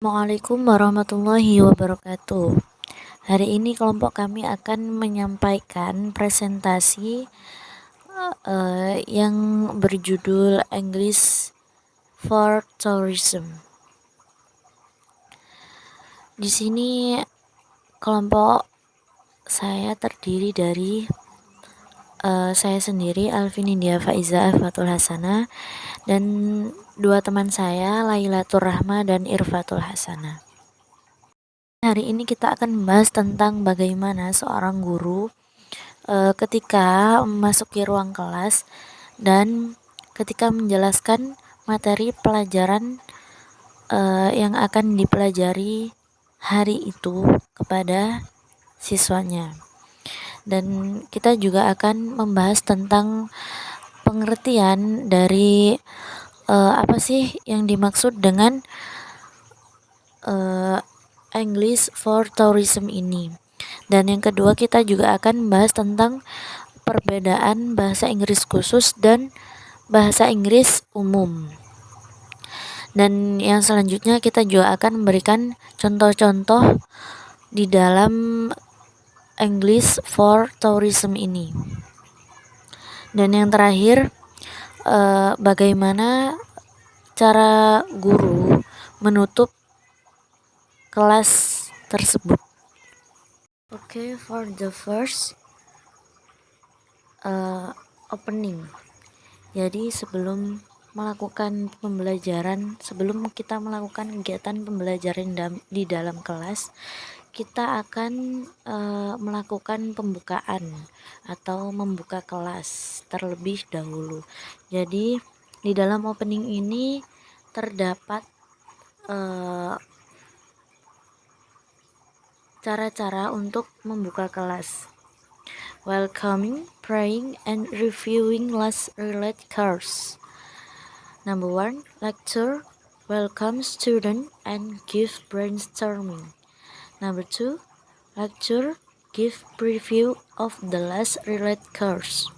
Assalamualaikum warahmatullahi wabarakatuh. Hari ini kelompok kami akan menyampaikan presentasi yang berjudul English for Tourism. Di sini kelompok saya terdiri dari saya sendiri, Alvin India Faiza Alfatul Hasanah, dan dua teman saya, Lailatul Rahma dan Irfatul Hasanah. Hari ini kita akan membahas tentang bagaimana seorang guru ketika memasuki ruang kelas dan ketika menjelaskan materi pelajaran yang akan dipelajari hari itu kepada siswanya. Dan kita juga akan membahas tentang pengertian dari apa sih yang dimaksud dengan English for Tourism ini. Dan yang kedua, kita juga akan membahas tentang perbedaan bahasa Inggris khusus dan bahasa Inggris umum. Dan yang selanjutnya kita juga akan memberikan contoh-contoh di dalam English for Tourism ini. Dan yang terakhir, bagaimana cara guru menutup kelas tersebut. Okay, for the first opening. Jadi sebelum kita melakukan kegiatan pembelajaran di dalam kelas, kita akan melakukan pembukaan atau membuka kelas terlebih dahulu. Jadi di dalam opening ini terdapat cara-cara untuk membuka kelas. Welcoming, praying, and reviewing last related course. Number 1, lecture, welcome student and give brainstorming. Number 2, lecture, give preview of the last related course.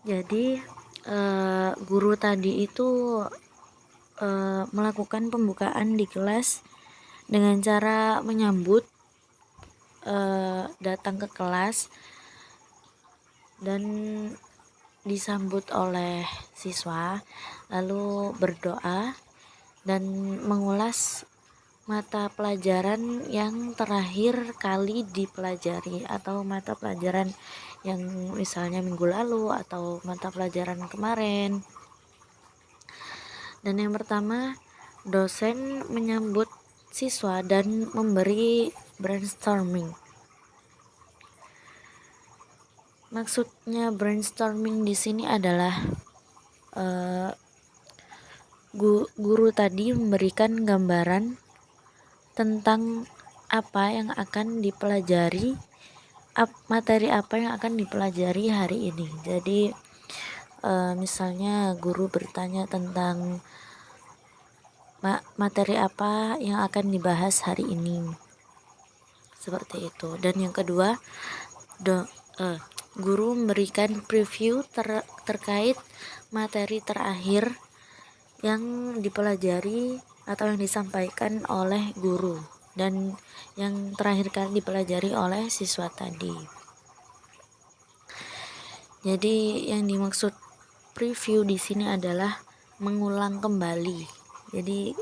Jadi guru tadi itu melakukan pembukaan di kelas dengan cara menyambut datang ke kelas dan disambut oleh siswa, lalu berdoa dan mengulas mata pelajaran yang terakhir kali dipelajari atau mata pelajaran yang misalnya minggu lalu atau mata pelajaran kemarin. Dan yang pertama, dosen menyambut siswa dan memberi brainstorming. Maksudnya brainstorming di sini adalah guru tadi memberikan gambaran tentang apa yang akan dipelajari, materi apa yang akan dipelajari hari ini. Jadi misalnya guru bertanya tentang materi apa yang akan dibahas hari ini, seperti itu. Dan yang kedua, guru memberikan preview terkait materi terakhir yang dipelajari atau yang disampaikan oleh guru dan yang terakhir kali dipelajari oleh siswa tadi. Jadi yang dimaksud preview di sini adalah mengulang kembali. Jadi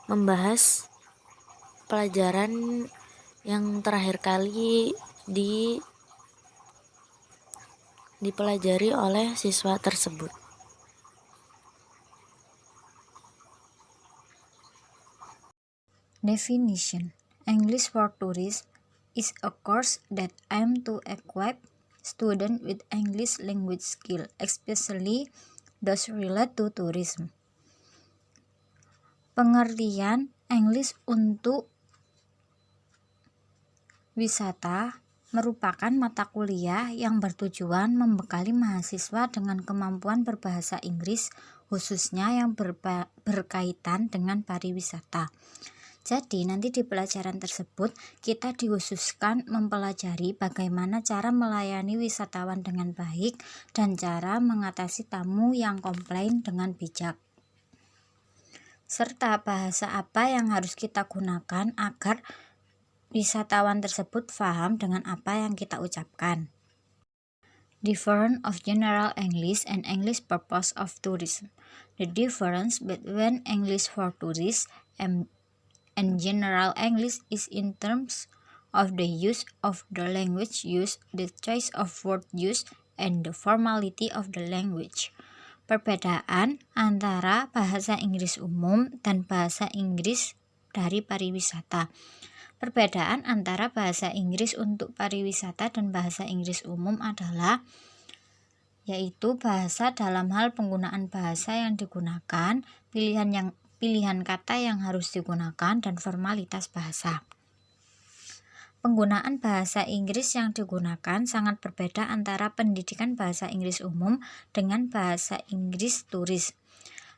membahas pelajaran yang terakhir kali dipelajari oleh siswa tersebut. Definition: English for Tourists is a course that aims to equip students with English language skill, especially those related to tourism. Pengertian English untuk wisata merupakan mata kuliah yang bertujuan membekali mahasiswa dengan kemampuan berbahasa Inggris, khususnya yang berkaitan dengan pariwisata. Jadi nanti di pelajaran tersebut kita dikhususkan mempelajari bagaimana cara melayani wisatawan dengan baik dan cara mengatasi tamu yang komplain dengan bijak, serta bahasa apa yang harus kita gunakan agar wisatawan tersebut paham dengan apa yang kita ucapkan. Difference of general English and English purpose of tourism. The difference between English for tourists and general English is in terms of the use of the language used, the choice of word used, and the formality of the language. Perbedaan antara bahasa Inggris umum dan bahasa Inggris dari pariwisata. Perbedaan antara bahasa Inggris untuk pariwisata dan bahasa Inggris umum adalah yaitu bahasa dalam hal penggunaan bahasa yang digunakan, pilihan kata yang harus digunakan, dan formalitas bahasa. Penggunaan bahasa Inggris yang digunakan sangat berbeda antara pendidikan bahasa Inggris umum dengan bahasa Inggris turis.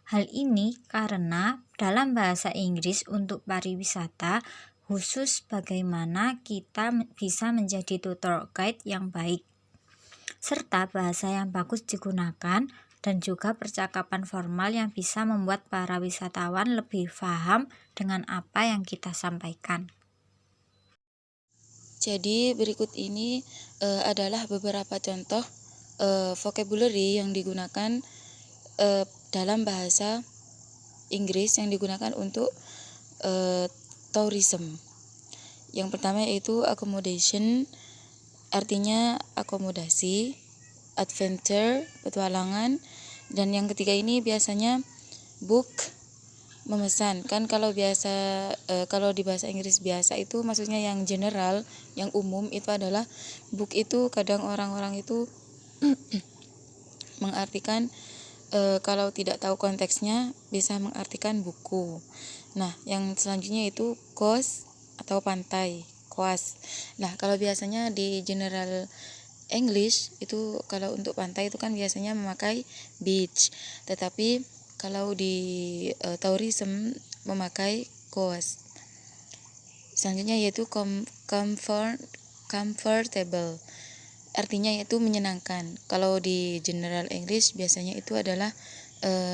Hal ini karena dalam bahasa Inggris untuk pariwisata khusus bagaimana kita bisa menjadi tour guide yang baik, serta bahasa yang bagus digunakan dan juga percakapan formal yang bisa membuat para wisatawan lebih paham dengan apa yang kita sampaikan. Jadi berikut ini adalah beberapa contoh vocabulary yang digunakan dalam bahasa Inggris yang digunakan untuk tourism. Yang pertama yaitu accommodation, artinya akomodasi, adventure, petualangan, dan yang ketiga ini biasanya book, memesan. Kan kalau biasa kalau di bahasa Inggris biasa itu maksudnya yang general, yang umum itu adalah book. Itu kadang orang-orang itu mengartikan kalau tidak tahu konteksnya bisa mengartikan buku. Nah, yang selanjutnya itu coast atau pantai, coast. Nah, kalau biasanya di general English itu kalau untuk pantai itu kan biasanya memakai beach, tetapi kalau di tourism memakai coast. Selanjutnya yaitu comfortable, artinya yaitu menyenangkan. Kalau di general English biasanya itu adalah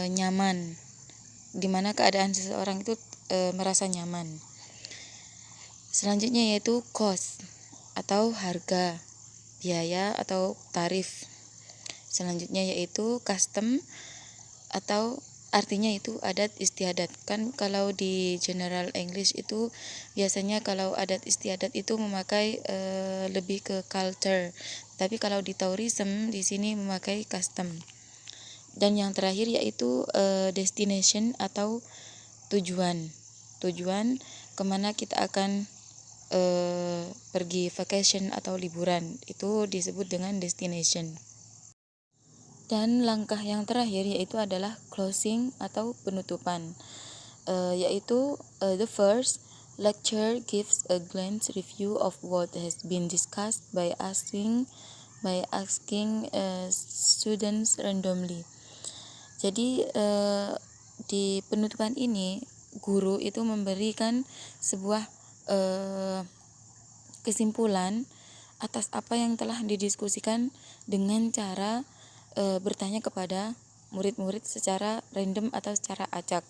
nyaman, dimana keadaan seseorang itu merasa nyaman. Selanjutnya yaitu cost atau harga, biaya atau tarif. Selanjutnya yaitu custom atau artinya itu adat istiadat. Kan kalau di general English itu biasanya kalau adat istiadat itu memakai lebih ke culture, tapi kalau di tourism di sini memakai custom. Dan yang terakhir yaitu destination atau tujuan kemana kita akan pergi vacation atau liburan, itu disebut dengan destination. Dan langkah yang terakhir yaitu adalah closing atau penutupan, yaitu the first lecture gives a glance review of what has been discussed by asking students randomly. Jadi di penutupan ini guru itu memberikan sebuah kesimpulan atas apa yang telah didiskusikan dengan cara bertanya kepada murid-murid secara random atau secara acak,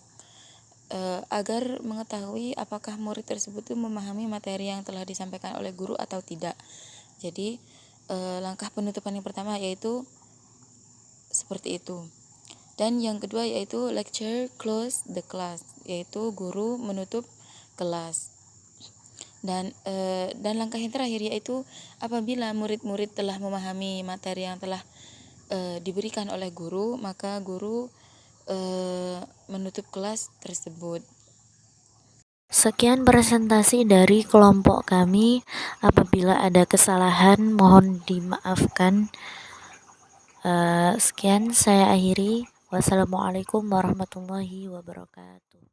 agar mengetahui apakah murid tersebut itu memahami materi yang telah disampaikan oleh guru atau tidak. Jadi langkah penutupan yang pertama yaitu seperti itu. Dan yang kedua yaitu lecture close the class, yaitu guru menutup kelas. Dan langkah yang terakhir yaitu apabila murid-murid telah memahami materi yang telah diberikan oleh guru, maka guru menutup kelas tersebut. Sekian presentasi dari kelompok kami. Apabila ada kesalahan mohon dimaafkan. Sekian saya akhiri. Wassalamualaikum warahmatullahi wabarakatuh.